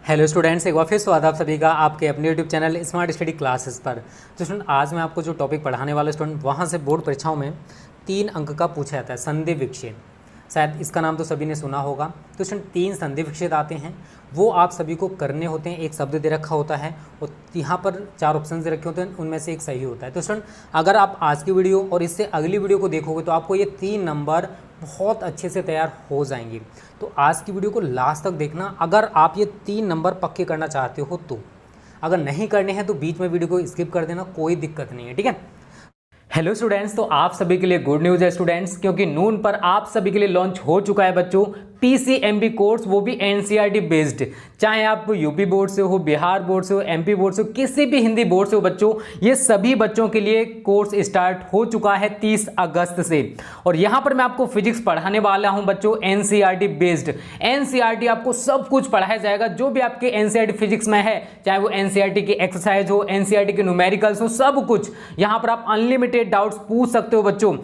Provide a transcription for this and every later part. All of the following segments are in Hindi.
हेलो स्टूडेंट्स, एक बार फिर स्वागत आप सभी का आपके अपने YouTube channel smart study classes पर। तो स्टूडेंट, आज मैं आपको जो टॉपिक पढ़ाने वाला स्टूडेंट, वहाँ से बोर्ड परीक्षाओं में 3 अंक का पूछा जाता है संधि विच्छेद। शायद इसका नाम तो सभी ने सुना होगा। तो स्टूडेंट 3 संधि विच्छेद आते हैं, वो आप सभी को करने होते हैं। एक शब्द दे रखा होता है और यहाँ पर 4 ऑप्शन दे रखे होते हैं, उनमें से एक सही होता है। तो स्टूडेंट, अगर आप आज की वीडियो और इससे अगली वीडियो को देखोगे तो आपको ये 3 नंबर बहुत अच्छे से तैयार हो जाएंगे। तो आज की वीडियो को लास्ट तक देखना। अगर आप ये 3 नंबर पक्के करना चाहते हो तो, अगर नहीं करने हैं तो बीच में वीडियो को स्किप कर देना, कोई दिक्कत नहीं है, ठीक है। हेलो स्टूडेंट्स, तो आप सभी के लिए गुड न्यूज़ है स्टूडेंट्स, क्योंकि नून पर आप सभी के लिए लॉन्च हो चुका है बच्चों पीसीएमबी कोर्स, वो भी एनसीईआरटी बेस्ड। चाहे आप यूपी बोर्ड से हो, बिहार बोर्ड से हो, एमपी बोर्ड से हो, किसी भी हिंदी बोर्ड से हो बच्चों, ये सभी बच्चों के लिए कोर्स स्टार्ट हो चुका है 30 अगस्त से। और यहाँ पर मैं आपको फिजिक्स पढ़ाने वाला हूँ बच्चों एनसीईआरटी बेस्ड। एनसीईआरटी आपको सब कुछ पढ़ाया जाएगा जो भी आपके एनसीईआरटी फिजिक्स में है, चाहे वो एनसीईआरटी की एक्सरसाइज हो, एनसीईआरटी के न्यूमेरिकल्स हो, सब कुछ यहाँ पर आप अनलिमिटेड डाउट्स पूछ सकते हो बच्चों।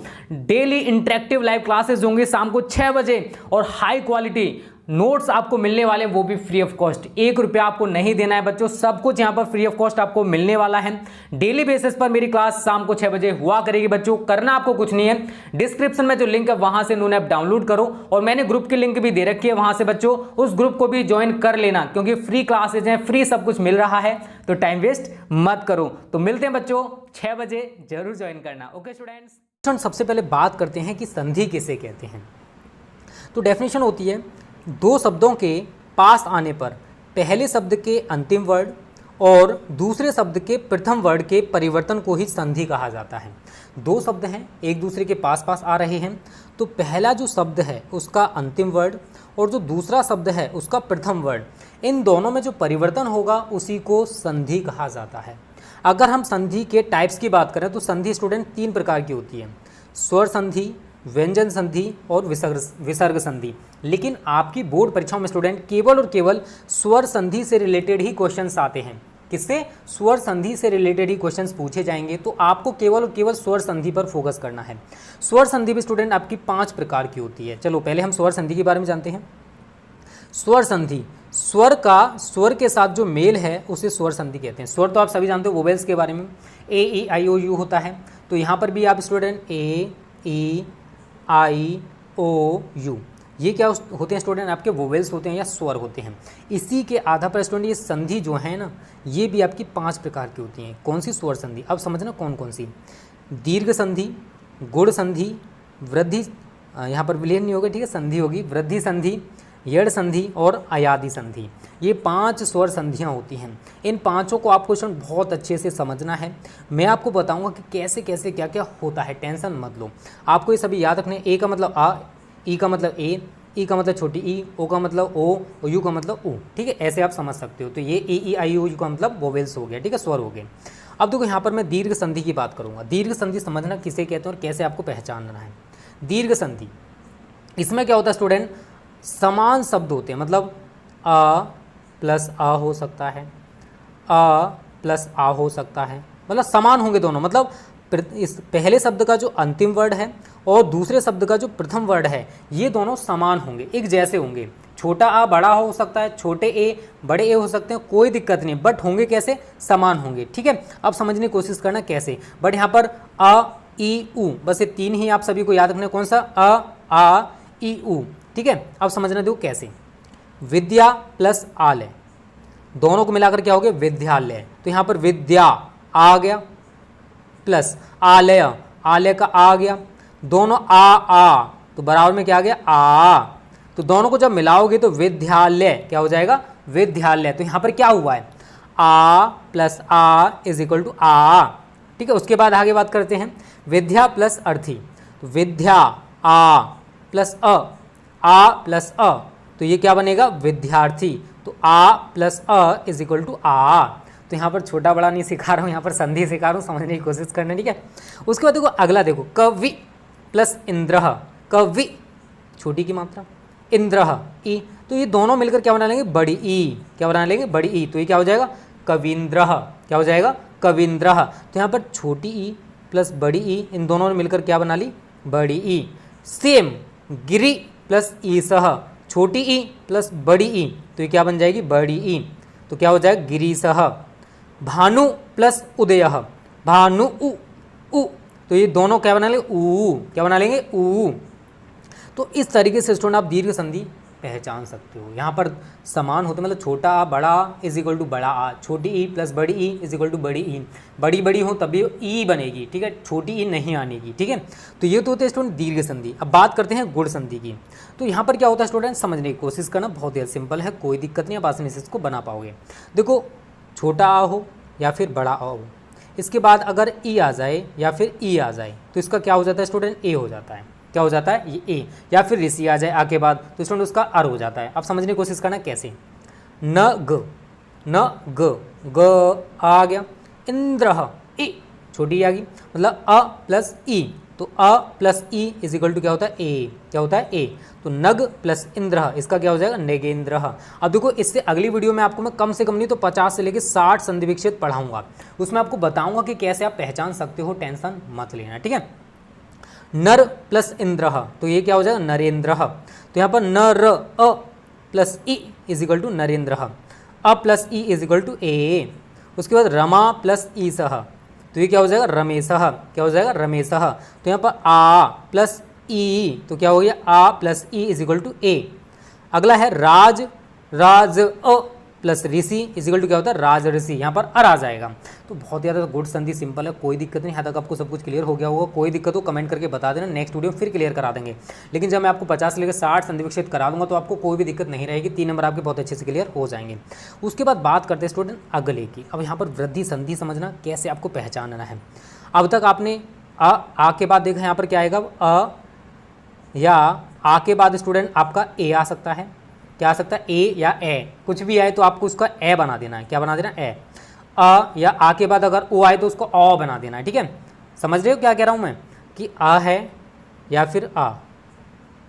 डेली इंटरेक्टिव लाइव क्लासेस होंगे शाम को 6 बजे और हाई क्वालिटी नोट्स आपको मिलने वाले हैं, वो भी फ्री ऑफ कॉस्ट। 1 रुपया आपको नहीं देना है बच्चों, सब कुछ यहाँ पर फ्री ऑफ कॉस्ट आपको मिलने वाला है। डेली बेसिस पर मेरी क्लास शाम को 6 बजे हुआ करेगी बच्चों। करना आपको कुछ नहीं है, डिस्क्रिप्शन में जो लिंक है वहां से नून ऐप डाउनलोड करो, और मैंने ग्रुप की लिंक भी दे रखी है वहां से बच्चों, उस ग्रुप को भी ज्वाइन कर लेना, क्योंकि फ्री क्लासेज हैं, फ्री सब कुछ मिल रहा है, तो टाइम वेस्ट मत करो। तो मिलते हैं बच्चों 6 बजे, जरूर ज्वाइन करना। ओके स्टूडेंट्स, सबसे पहले बात करते हैं कि संधि किसे कहते हैं। तो डेफिनेशन होती है, 2 शब्दों के पास आने पर पहले शब्द के अंतिम वर्ड और दूसरे शब्द के प्रथम वर्ड के परिवर्तन को ही संधि कहा जाता है। 2 शब्द हैं, एक दूसरे के पास पास आ रहे हैं, तो पहला जो शब्द है उसका अंतिम वर्ड और जो दूसरा शब्द है उसका प्रथम वर्ड, इन दोनों में जो परिवर्तन होगा उसी को संधि कहा जाता है। अगर हम संधि के टाइप्स की बात करें तो संधि स्टूडेंट 3 प्रकार की होती है, स्वर संधि, व्यंजन संधि और विसर्ग संधि। लेकिन आपकी बोर्ड परीक्षाओं में स्टूडेंट केवल और केवल स्वर संधि से रिलेटेड ही क्वेश्चंस आते हैं। किससे? स्वर संधि से रिलेटेड ही क्वेश्चंस पूछे जाएंगे, तो आपको केवल और केवल स्वर संधि पर फोकस करना है। स्वर संधि भी स्टूडेंट आपकी 5 प्रकार की होती है। चलो पहले हम स्वर संधि के बारे में जानते हैं। स्वर संधि, स्वर के साथ जो मेल है उसे स्वर संधि कहते हैं। स्वर तो आप सभी जानते हो, वोवेल्स के बारे में ए ई आई ओ यू होता है, तो यहाँ पर भी आप student A E I O you, ये क्या होते हैं स्टूडेंट? आपके वोवेल्स होते हैं या स्वर होते हैं। इसी के आधार पर स्टूडेंट ये संधि जो है ना, ये भी आपकी 5 प्रकार की होती हैं। कौन सी स्वर संधि? अब समझना कौन कौन सी। दीर्घ संधि, गुण संधि, वृद्धि, यहाँ पर विलीन नहीं होगा, ठीक है, संधि होगी, वृद्धि संधि, यड़ संधि और अयादि संधि। ये 5 स्वर संधियाँ होती हैं। इन 5 को आपको स्टूडेंट बहुत अच्छे से समझना है। मैं आपको बताऊंगा कि कैसे कैसे क्या क्या होता है, टेंशन मत लो। आपको ये सभी याद रखने। ए का मतलब आ, ई का मतलब ए, ई का मतलब छोटी ई, ओ का मतलब ओ और यू का मतलब ऊ, ठीक है, ऐसे आप समझ सकते हो। तो ये ए ई आई ओ यू का मतलब वोवेल्स हो गया, ठीक है, स्वर हो गए। अब देखो यहाँ पर मैं दीर्घ संधि की बात करूँगा। दीर्घ संधि समझना किसे कहते हैं और कैसे आपको पहचानना है। दीर्घ संधि, इसमें क्या होता है स्टूडेंट? समान शब्द होते हैं, मतलब आ प्लस आ हो सकता है, आ प्लस आ हो सकता है, मतलब समान होंगे दोनों। मतलब इस पहले शब्द का जो अंतिम वर्ड है और दूसरे शब्द का जो प्रथम वर्ड है, ये दोनों समान होंगे, एक जैसे होंगे। छोटा आ बड़ा हो सकता है, छोटे ए बड़े ए हो सकते हैं, कोई दिक्कत नहीं, बट होंगे कैसे? समान होंगे, ठीक है। अब समझने की कोशिश करना कैसे। बट यहाँ पर अ ई उ, बस ये 3 ही आप सभी को याद रखना है। कौन सा? अ आ ई उ, ठीक है। अब समझना देखो कैसे। विद्या प्लस आलय, दोनों को मिलाकर क्या हो गया? विद्यालय। तो यहाँ पर विद्या आ गया प्लस आलय, आलय का आ गया, दोनों आ, तो बराबर में क्या आ गया? आ। तो दोनों को जब मिलाओगे तो विद्यालय क्या हो जाएगा? विद्यालय। तो यहाँ पर क्या हुआ है? आ प्लस आ इज इक्वल टू आ, ठीक है। उसके बाद आगे बात करते हैं, विद्या प्लस अर्थी, तो विद्या आ प्लस आ प्लस अ, तो ये क्या बनेगा? विद्यार्थी। तो आ प्लस अ इज इक्वल टू आ। तो यहाँ पर छोटा बड़ा नहीं सिखा रहा हूँ, यहाँ पर संधि सिखा रहा हूँ, समझने की कोशिश करना, ठीक है। उसके बाद देखो अगला, देखो कवि प्लस इंद्र, कवि छोटी की मात्रा, इंद्र ई, तो ये दोनों मिलकर क्या बना लेंगे? बड़ी ई। क्या बना लेंगे? बड़ी ई। तो ये क्या हो जाएगा? कविंद्र। क्या हो जाएगा? कविंद्र। तो यहाँ पर छोटी ई प्लस बड़ी ई, इन दोनों ने मिलकर क्या बना ली? बड़ी ई। सेम गिरी प्लस ईसह, छोटी ई प्लस बड़ी ई, तो ये क्या बन जाएगी, बड़ी ई, तो क्या हो जाएगा गिरीशः। भानु प्लस उदयः, भानु उ उ, तो ये दोनों क्या बना लेंगे, ऊ, क्या बना लेंगे, ऊ। तो इस तरीके से स्टूडेंट आप दीर्घ संधि पहचान सकते हो। यहाँ पर समान होते मतलब छोटा आ बड़ा इज इक्वल टू बड़ा आ, छोटी ई प्लस बड़ी ई इज इक्वल टू बड़ी ई, बड़ी बड़ी हो तभी ई बनेगी, ठीक है, छोटी ई नहीं आनेगी, ठीक है। तो ये तो होते हैं स्टूडेंट दीर्घ संधि। अब बात करते हैं गुण संधि की। तो यहाँ पर क्या होता है स्टूडेंट, समझने की कोशिश करना, बहुत ही सिंपल है, कोई दिक्कत नहीं, आप आसानी से इसको बना पाओगे। देखो छोटा आ हो या फिर बड़ा आ हो, इसके बाद अगर ई आ जाए या फिर ई आ जाए तो इसका क्या हो जाता है स्टूडेंट, ए हो जाता है, क्या हो जाता है, ये ए, या फिर ऋषि आ जाए आ के बाद तो स्टूडेंट उसका अर हो जाता है। अब समझने की कोशिश करना कैसे, न ग, न ग, ग आ गया, इंद्र ई, छोटी आ गई, मतलब अ प्लस ई, तो अ प्लस ई इज इक्वल टू क्या होता है, ए, क्या होता है, ए, तो नग प्लस इंद्र, इसका क्या हो जाएगा, नेगेंद्र। अब देखो इससे अगली वीडियो में आपको मैं कम से कम नहीं तो 50 से लेकर 60 संधि विच्छेद पढ़ाऊंगा, उसमें आपको बताऊंगा कि कैसे आप पहचान सकते हो, टेंशन मत लेना, ठीक है। नर प्लस इंद्र, तो ये क्या हो जाएगा, नरेंद्र। तो यहाँ पर न र अ प्लस ई इज इक्वल टू नरेंद्र, अ प्लस ई इज इक्वल टू ए। उसके बाद रमा प्लस ई सह, तो ये क्या हो जाएगा, रमेशः, क्या हो जाएगा, रमेशः। तो यहाँ पर आ प्लस ई, तो क्या हो गया, आ प्लस ई इज इक्वल टू ए। अगला है राज, राज अ प्लस ऋषि इज इक्वल टू क्या होता है, राज ऋषि, यहाँ पर अर आ जाएगा। तो बहुत ज़्यादा गुड संधि सिंपल है, कोई दिक्कत नहीं, यहाँ तक आपको सब कुछ क्लियर हो गया होगा। कोई दिक्कत हो कमेंट करके बता देना, नेक्स्ट वीडियो फिर क्लियर करा देंगे। लेकिन जब मैं आपको 50 से लेकर 60 संधि विच्छेद करा दूंगा तो आपको कोई भी दिक्कत नहीं रहेगी, 3 नंबर आपके बहुत अच्छे से क्लियर हो जाएंगे। उसके बाद बात करते हैं स्टूडेंट अगले की। अब यहाँ पर वृद्धि संधि समझना कैसे आपको पहचानना है। अब तक आपने आ के बाद देखा, यहाँ पर क्या आएगा, अ या आ के बाद स्टूडेंट आपका ए आ सकता है, क्या आ सकता है, ए या ए, कुछ भी आए तो आपको उसका ए बना देना है, क्या बना देना, ए। अ या आ के बाद अगर ओ आए तो उसको अ बना देना है, ठीक है। समझ रहे हो क्या कह रहा हूँ मैं, कि आ है या फिर आ,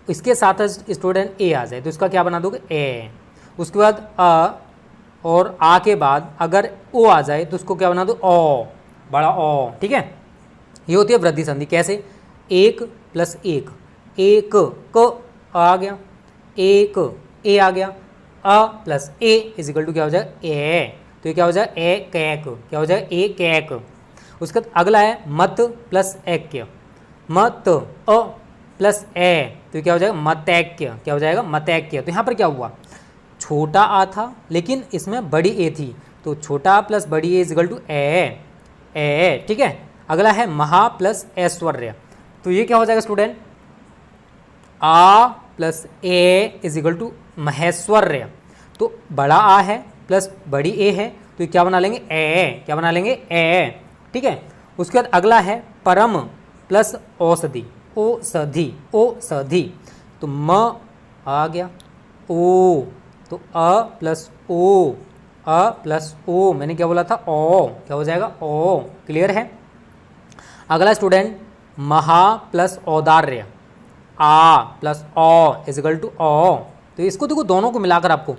इसके साथ स्टूडेंट ए आ जाए तो इसका क्या बना दोगे, ए। उसके बाद अ और आ के बाद अगर ओ आ जाए तो उसको क्या बना दो, ओ, बड़ा ओ, ठीक है। ये होती है वृद्धि संधि। कैसे, एक प्लस एक, एक क आ गया, एक ए आ गया, अ प्लस ए इज इक्वल टू क्या हो जाएगा, ए, तो ये क्या हो जाएगा, ए कैक, क्या हो जाएगा, ए कैक। उसके बाद अगला है मत प्लस ऐक्य, मत अ प्लस ए, तो ये क्या हो जाएगा, मतैक्य, क्या हो जाएगा, मतैक्य। तो यहाँ पर क्या हुआ, छोटा आ था लेकिन इसमें बड़ी ए थी, तो छोटा प्लस बड़ी ए इज इक्वल टू ए, ठीक है। अगला है महा प्लस ऐश्वर्य, तो ये क्या हो जाएगा स्टूडेंट, आ प्लस ए इज इक्वल टू महेश्वर्य। तो बड़ा आ है प्लस बड़ी ए है तो ये क्या बना लेंगे, ए, क्या बना लेंगे, ए, ठीक है। उसके बाद अगला है परम प्लस औषधि, औषधि, औषधि, तो म आ गया, ओ, तो अ प्लस ओ, अ प्लस ओ, मैंने क्या बोला था, ओ, क्या हो जाएगा, ओ, क्लियर है। अगला स्टूडेंट महा प्लस औदार्य, आ प्लस ओ इज इक्वल टू ओ, तो इसको देखो दोनों को मिलाकर आपको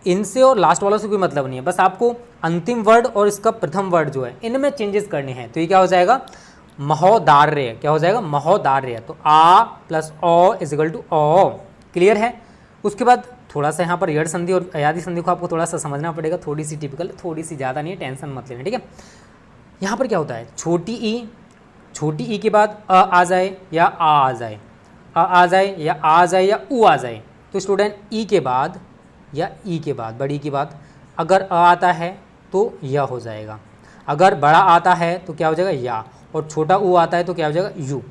इनसे और लास्ट वालों से कोई मतलब नहीं है, बस आपको अंतिम वर्ड और इसका प्रथम वर्ड जो है इनमें चेंजेस करने हैं। तो ये क्या हो जाएगा, महोदार्य, क्या हो जाएगा, महोदार्य, तो आ प्लस ओ इज इक्वल टू ओ, क्लियर है। उसके बाद थोड़ा सा यहाँ पर यड़ संधि और अयादि संधि को आपको थोड़ा सा समझना पड़ेगा, थोड़ी सी टिपिकल, थोड़ी सी ज़्यादा नहीं है, टेंशन मत लेना, ठीक है। यहाँ पर क्या होता है, छोटी ई के बाद अ आ जाए या आ जाए, आ जाए या आ जाए या ऊ आ जाए, तो स्टूडेंट ई के बाद या ई के बाद, बड़ी के बाद अगर अ आता है तो या हो जाएगा, अगर बड़ा आता है तो क्या हो जाएगा, या, और छोटा ऊ आता है तो क्या हो जाएगा, यू,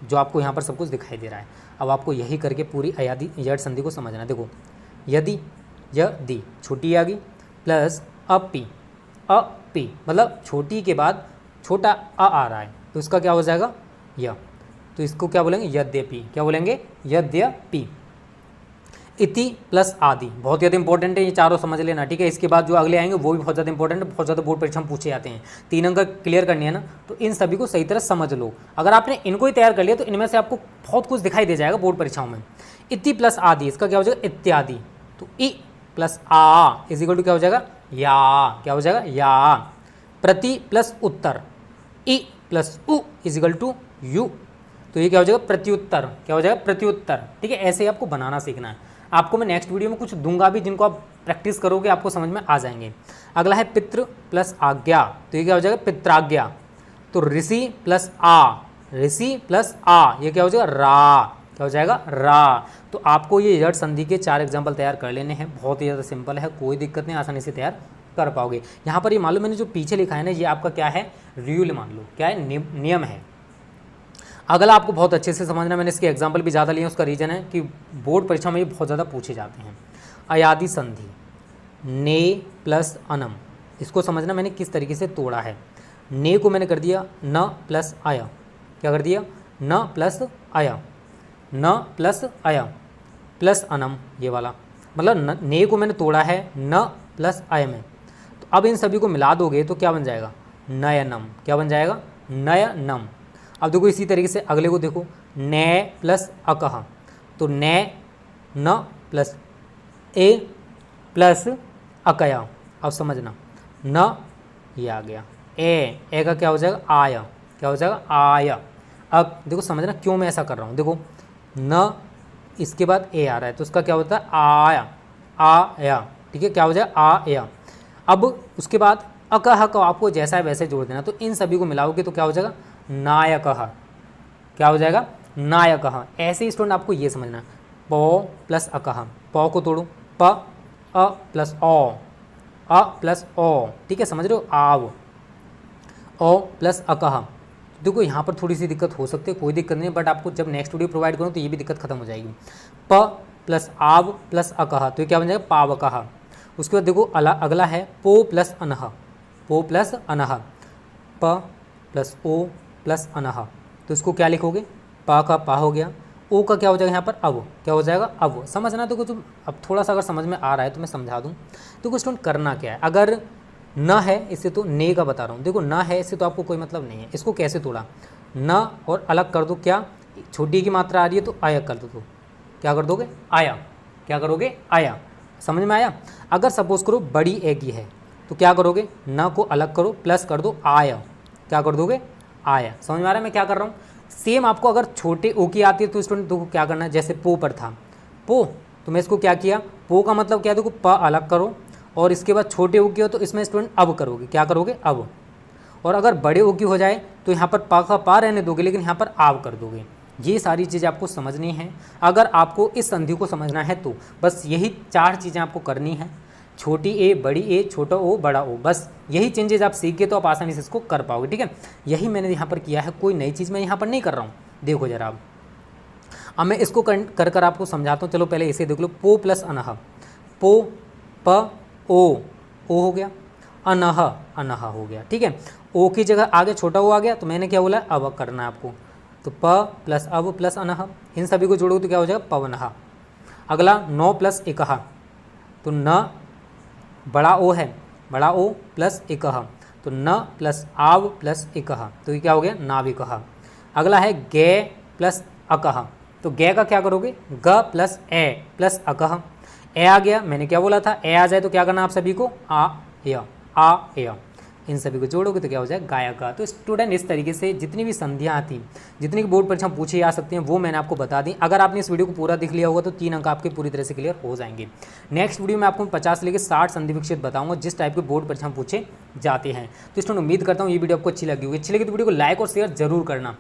जो आपको यहाँ पर सब कुछ दिखाई दे रहा है। अब आपको यही करके पूरी अयादि यड़ संधि को समझना। देखो यदि, यदि छोटी आ गई प्लस अपी, अपी मतलब छोटी के बाद छोटा आ रहा है तो इसका क्या हो जाएगा, य, तो इसको क्या बोलेंगे, यद्यपि, क्या बोलेंगे, यद्यपि। इति प्लस आदि, बहुत ज़्यादा इंपॉर्टेंट है, ये चारों समझ लेना, ठीक है। इसके बाद जो अगले आएंगे वो भी बहुत ज़्यादा इंपॉर्टेंट है, बहुत ज़्यादा बोर्ड परीक्षा में पूछे जाते हैं, 3 अंक क्लियर करनी है ना, तो इन सभी को सही तरह समझ लो। अगर आपने इनको ही तैयार कर लिया तो इनमें से आपको बहुत कुछ दिखाई दे जाएगा बोर्ड परीक्षाओं में। इति प्लस आदि, इसका क्या हो जाएगा, इत्यादि, तो इ प्लस आ इज इक्वल टू क्या हो जाएगा, या, क्या हो जाएगा, या। प्रति प्लस उत्तर, इ प्लस उ इज इक्वल टू यू, तो ये क्या हो जाएगा, प्रत्युत्तर, क्या हो जाएगा, प्रत्युत्तर, ठीक है। ऐसे ही आपको बनाना सीखना है। आपको मैं नेक्स्ट वीडियो में कुछ दूंगा भी, जिनको आप प्रैक्टिस करोगे आपको समझ में आ जाएंगे। अगला है पितृ प्लस आज्ञा, तो ये क्या हो जाएगा पित्राज्ञा। तो ऋषि प्लस आ, ऋषि प्लस आ, ये क्या हो जाएगा रा, क्या हो जाएगा रा। तो आपको ये यट संधि के 4 एग्जाम्पल तैयार कर लेने हैं, बहुत ही ज़्यादा सिंपल है, कोई दिक्कत नहीं, आसानी से तैयार कर पाओगे। यहाँ पर ये मान लो मैंने जो पीछे लिखा है ना, ये आपका क्या है रूल मान लो, क्या है नियम है। अगला आपको बहुत अच्छे से समझना, मैंने इसके एग्जाम्पल भी ज़्यादा लिए, उसका रीज़न है कि बोर्ड परीक्षा में ये बहुत ज़्यादा पूछे जाते हैं। अयादि संधि, ने प्लस अनम, इसको समझना मैंने किस तरीके से तोड़ा है। ने को मैंने कर दिया न प्लस आया, क्या कर दिया न प्लस आया, न प्लस आया प्लस अनम, ये वाला मतलब ने को मैंने तोड़ा है न प्लस आय में। तो अब इन सभी को मिला दोगे तो क्या बन जाएगा नयनम, क्या बन जाएगा नयनम। अब देखो इसी तरीके से अगले को देखो, ने प्लस अकह, तो ने न प्लस ए प्लस अकया। अब समझना न ये आ गया, ए का क्या हो जाएगा आया, क्या हो जाएगा आया। अब देखो समझना क्यों मैं ऐसा कर रहा हूँ, देखो न इसके बाद ए आ रहा है तो उसका क्या होता है आया, आया, ठीक है, क्या हो जाएगा आया। अब उसके बाद अकह को आपको जैसा है वैसे जोड़ देना, तो इन सभी को मिलाओगे तो क्या हो जाएगा नायकः, क्या हो जाएगा नायकः। ऐसे ही स्टूडेंट आपको ये समझना, पौ प्लस अकह, पौ को तोड़ो प अ प्लस ओ, अ प्लस ओ, ठीक है समझ रहे हो, आव, ओ प्लस अकह। देखो यहाँ पर थोड़ी सी दिक्कत हो सकती है, कोई दिक्कत नहीं, बट आपको जब नेक्स्ट वीडियो प्रोवाइड करूँ तो ये भी दिक्कत खत्म हो जाएगी। प प्लस आव प्लस अकह, तो ये क्या बन जाएगा पावकः। उसके बाद देखो अगला है पो प्लस अनह, पो प्लस अनह, प प्लस ओ प्लस अनह, तो इसको क्या लिखोगे पा का पा हो गया, ओ का क्या हो जाएगा यहाँ पर अब, क्या हो जाएगा अब। समझना तो कुछ अब थोड़ा सा अगर समझ में आ रहा है तो मैं समझा दूँ। तो कुछ स्टूडेंट करना क्या है, अगर न है इससे तो ने का बता रहा हूँ, देखो न है इससे तो आपको कोई मतलब नहीं है, इसको कैसे तोड़ा न और अलग कर दो, क्या छोटी की मात्रा आ रही है तो आया कर दो, तो क्या कर दोगे आया, क्या करोगे आया। समझ में आया। अगर सपोज करो बड़ी ए की है तो क्या करोगे न को अलग करो प्लस कर दो आया, क्या कर दोगे आया। समझ में आ रहा है मैं क्या कर रहा हूँ। सेम आपको अगर छोटे ओ की आती है तो स्टूडेंट देखो क्या करना है, जैसे पो पर था पो, तो मैं इसको क्या किया पो का मतलब क्या, देखो प अलग करो और इसके बाद छोटे ओ की हो तो इसमें स्टूडेंट अब करोगे, क्या करोगे अब। और अगर बड़े ओ की हो जाए तो यहाँ पर पा का पा रहने दोगे लेकिन यहाँ पर आव कर दोगे। ये सारी चीज़ें आपको समझनी है। अगर आपको इस संधि को समझना है तो बस यही 4 चीज़ें आपको करनी है, छोटी ए बड़ी ए छोटा ओ बड़ा ओ, बस यही चेंजेज आप सीख के तो आप आसानी से इसको कर पाओगे, ठीक है। यही मैंने यहाँ पर किया है, कोई नई चीज़ मैं यहाँ पर नहीं कर रहा हूँ। देखो जरा अब मैं इसको कर आपको समझाता हूँ। चलो पहले इसे देख लो, पो प्लस अनह, पो प ओ हो गया, अनह अनह हो गया, ठीक है। ओ की जगह आगे छोटा ओ आ गया तो मैंने क्या बोला अब करना है आपको, तो प प्लस अब प्लस अनह, इन सभी को जोड़ोगे तो क्या हो जाएगा पवनह। अगला 9 प्लस एकह, तो न बड़ा ओ है, बड़ा ओ प्लस एकह, तो न प्लस आव प्लस एकह, तो ये क्या हो गया नाविकः। अगला है गे प्लस अकह, तो गे का क्या करोगे ग प्लस ए प्लस अकह, ए आ गया, मैंने क्या बोला था ए आ जाए तो क्या करना आप सभी को आ या, इन सभी को जोड़ोगे तो क्या हो जाएगा गायका। तो स्टूडेंट इस तरीके से जितनी भी संधियाँ आती, जितनी भी बोर्ड परीक्षा पूछी जा सकती हैं वो मैंने आपको बता दी। अगर आपने इस वीडियो को पूरा देख लिया होगा तो 3 अंक आपके पूरी तरह से क्लियर हो जाएंगे। नेक्स्ट वीडियो में आपको 50 से लेकर 60 संधि विक्षेप बताऊंगा जिस टाइप के बोर्ड परीक्षा पूछे जाते हैं। तो स्टूडेंट उम्मीद करता हूँ ये वीडियो आपको अच्छी लगी होगी। अच्छी लगी तो वीडियो को लाइक और शेयर जरूर करना।